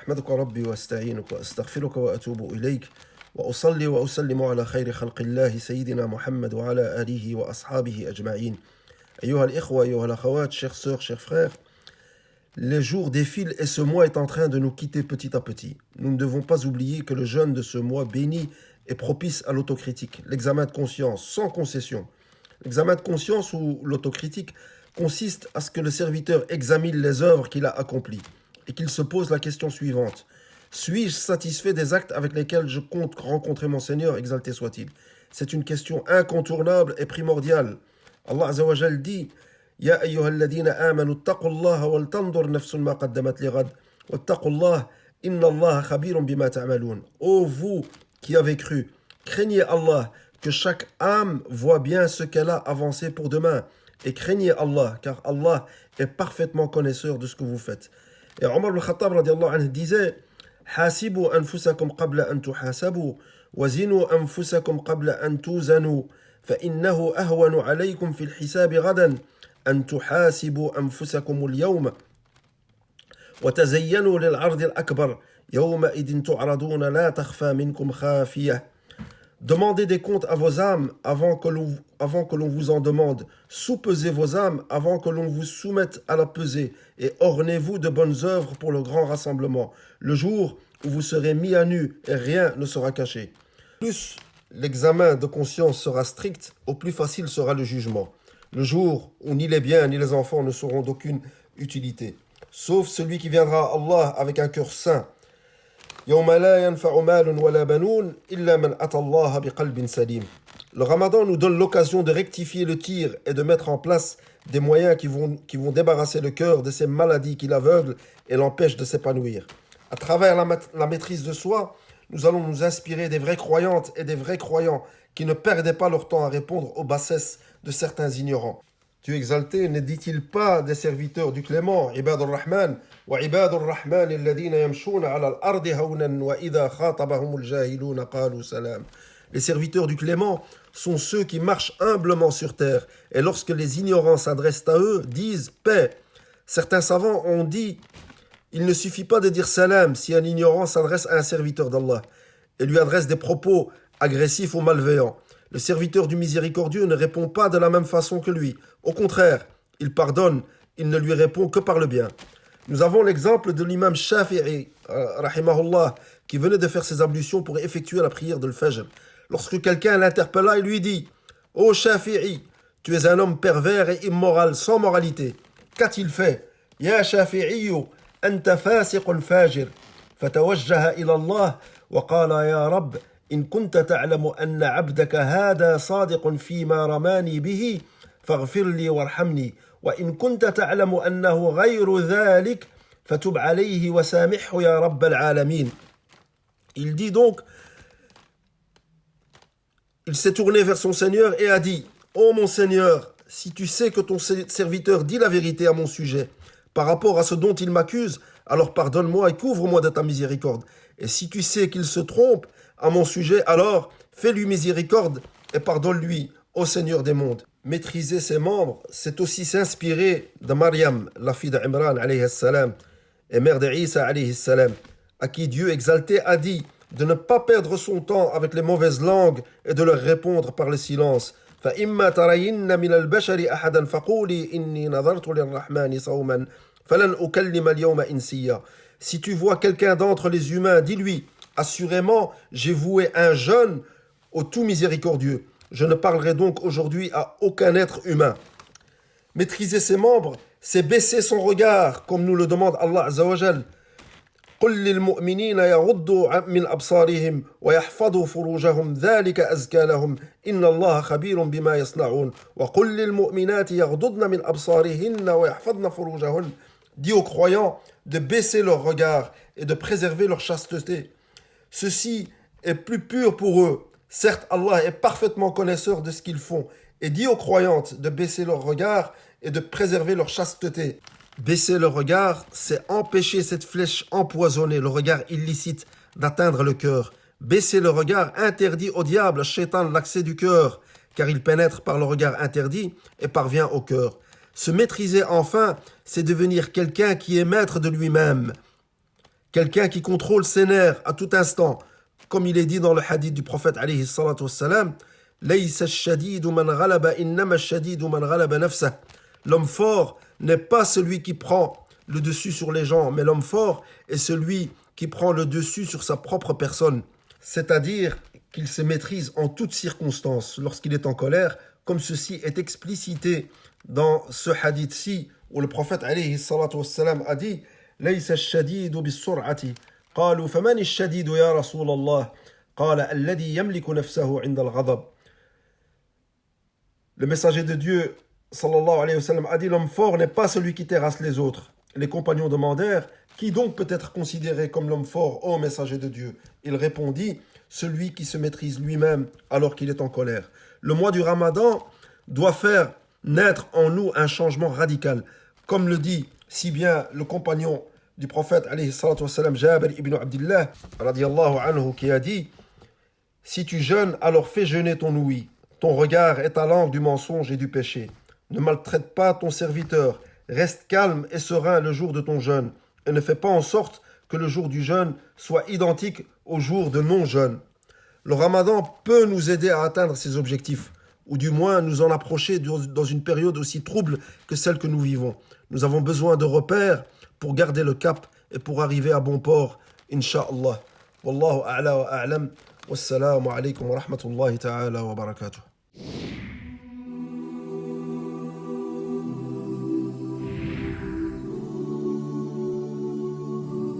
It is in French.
أحمدك ربي وأستعينك وأستغفرك وأتوب إليك وأصلي وأسلم على خير خلق الله سيدنا محمد وعلى آله وأصحابه أجمعين. أيها الإخوة, أيها الأخوات, chères sœurs, chers frères, les jours défilent et ce mois est en train de nous quitter petit à petit. Nous ne devons pas oublier que le jeûne de ce mois béni est propice à l'autocritique, l'examen de conscience, sans concession. L'examen de conscience ou l'autocritique consiste à ce que le serviteur examine les œuvres qu'il a accomplies et qu'il se pose la question suivante. Suis-je satisfait des actes avec lesquels je compte rencontrer mon Seigneur, exalté soit-il? C'est une question incontournable et primordiale. Allah Azza wa Jal dit Ya ayyuhalladhina amanu taqullaha wal tandur nafsun ma qaddamat lighad wattaqullah inna Allah khabirun bima ta'malun. Ô vous qui avez cru, craignez Allah, que chaque âme voit bien ce qu'elle a avancé pour demain. Et craignez Allah, car Allah est parfaitement connaisseur de ce que vous faites. Et Omar al-Khattab radiallahu anhu disait Hasibu anfusakum qabla an tuhasabu, wazinu anfusakum qabla an tuzanu, fa innahu ahwanu alaykum fil hisabi ghadan, an tuhasibu anfusakum al-yawma, wa tazayyanu lil ardi al-akbar, yawma idin tu'raduna la takhfa minkum khafiyah. Demandez des comptes à vos âmes avant que l'on vous en demande. Soupesez vos âmes avant que l'on vous soumette à la pesée. Et ornez-vous de bonnes œuvres pour le grand rassemblement. Le jour où vous serez mis à nu et rien ne sera caché. Plus l'examen de conscience sera strict, au plus facile sera le jugement. Le jour où ni les biens ni les enfants ne seront d'aucune utilité. Sauf celui qui viendra à Allah avec un cœur sain. Le Ramadan nous donne l'occasion de rectifier le tir et de mettre en place des moyens qui vont débarrasser le cœur de ces maladies qui l'aveuglent et l'empêchent de s'épanouir. À travers la maîtrise de soi, nous allons nous inspirer des vraies croyantes et des vrais croyants qui ne perdaient pas leur temps à répondre aux bassesses de certains ignorants. Dieu exalté ne dit-il pas des serviteurs du Clément, Ibadur Rahman, wa Ibadur Rahman alladhina yamshuna ala al-ardi hawnan wa idha khatabahumul jahiluna qalu salam. Les serviteurs du Clément sont ceux qui marchent humblement sur terre et lorsque les ignorants s'adressent à eux, disent paix. Certains savants ont dit il ne suffit pas de dire salam si un ignorant s'adresse à un serviteur d'Allah et lui adresse des propos agressifs ou malveillants. Le serviteur du miséricordieux ne répond pas de la même façon que lui. Au contraire, il pardonne, il ne lui répond que par le bien. Nous avons l'exemple de l'imam Shafi'i, rahimahullah, qui venait de faire ses ablutions pour effectuer la prière de l'Fajr. Lorsque quelqu'un l'interpella, il lui dit « Ô Shafi'i, tu es un homme pervers et immoral, sans moralité. Qu'a-t-il fait ?»« Ya Shafi'iyu, anta fasiqun fajir. » Fatawajjaha ila Allah wa qala ya Rabb, إن كنت تعلم أن عبدك هذا صادق فيما رماني به فاغفر لي وارحمني وإن كنت تعلم أنه غير ذلك فتب عليه وسامحه يا رب العالمين. Il dit donc, il s'est tourné vers son Seigneur et a dit Ô mon Seigneur, si tu sais que ton serviteur dit la vérité à mon sujet par rapport à ce dont il m'accuse, alors pardonne-moi et couvre-moi de ta miséricorde. Et si tu sais qu'il se trompe à mon sujet, alors fais-lui miséricorde et pardonne-lui, ô Seigneur des mondes. Maîtriser ses membres, c'est aussi s'inspirer de Maryam, la fille d'Imran alayhi salam, et mère d'Isa alayhi salam, à qui Dieu exalté a dit de ne pas perdre son temps avec les mauvaises langues et de leur répondre par le silence. فَإِمَّا تَرَيِنَّ مِنَ الْبَشَرِ أَحَدًا فَقُولِي إِنِّي نَظَرْتُ لِلرَّحْمَنِ صَوْمًا فَلَنْ أُكَلِّمَ الْيَوْمَ إِنْسِيًّا. Si tu vois quelqu'un d'entre les humains, dis-lui assurément, j'ai voué un jeûne au tout miséricordieux. Je ne parlerai donc aujourd'hui à aucun être humain. Maîtriser ses membres, c'est baisser son regard, comme nous le demande Allah Azza wa Jal. قل للمؤمنين يغضوا من أبصارهم ويحفظوا فروجهم ذلك أزكى لهم إن الله خبير بما يصنعون وقل للمؤمنات يغضضن من أبصارهن ويحفظن فروجهن. Dis aux croyants de baisser leur regard et de préserver leur chasteté. Ceci est plus pur pour eux. Certes, Allah est parfaitement connaisseur de ce qu'ils font. Et dit aux croyantes de baisser leur regard et de préserver leur chasteté. Baisser le regard, c'est empêcher cette flèche empoisonnée, le regard illicite, d'atteindre le cœur. Baisser le regard interdit au diable, Shaitan, l'accès du cœur, car il pénètre par le regard interdit et parvient au cœur. Se maîtriser enfin, c'est devenir quelqu'un qui est maître de lui-même, quelqu'un qui contrôle ses nerfs à tout instant, comme il est dit dans le hadith du prophète alayhi salatu wassalam, Laysa ash-shadidu man ghalaba innama ash-shadidu man ghalaba nafsah. L'homme fort n'est pas celui qui prend le dessus sur les gens, mais l'homme fort est celui qui prend le dessus sur sa propre personne. C'est-à-dire qu'il se maîtrise en toutes circonstances lorsqu'il est en colère, comme ceci est explicité dans ce hadith-ci, où le prophète alayhi salatu wassalam a dit Laysa ash-shadidu bis-sur'ati. قالوا فمن الشديد يا رسول الله قال الذي يملك نفسه عند الغضب. Le messager de Dieu sallallahu alayhi wa sallam a dit l'homme fort n'est pas celui qui terrasse les autres. Les compagnons demandèrent qui donc peut être considéré comme l'homme fort, ô messager de Dieu? Il répondit celui qui se maîtrise lui-même alors qu'il est en colère. Le mois du Ramadan doit faire naître en nous un changement radical, comme le dit si bien le compagnon du prophète alayhi salatu wassalam, Jabir ibn Abdillah radiyallahu anhu, qui a dit si tu jeûnes, alors fais jeûner ton ouïe. Ton regard est ta langue du mensonge et du péché. Ne maltraite pas ton serviteur. Reste calme et serein le jour de ton jeûne. Et ne fais pas en sorte que le jour du jeûne soit identique au jour de non-jeûne. Le Ramadan peut nous aider à atteindre ces objectifs, ou du moins nous en approcher dans une période aussi trouble que celle que nous vivons. Nous avons besoin de repères pour garder le cap et pour arriver à bon port, Inch'Allah. Wallahu a'la wa a'lam. Wassalamu alaikum wa rahmatullahi ta'ala wa barakatuh.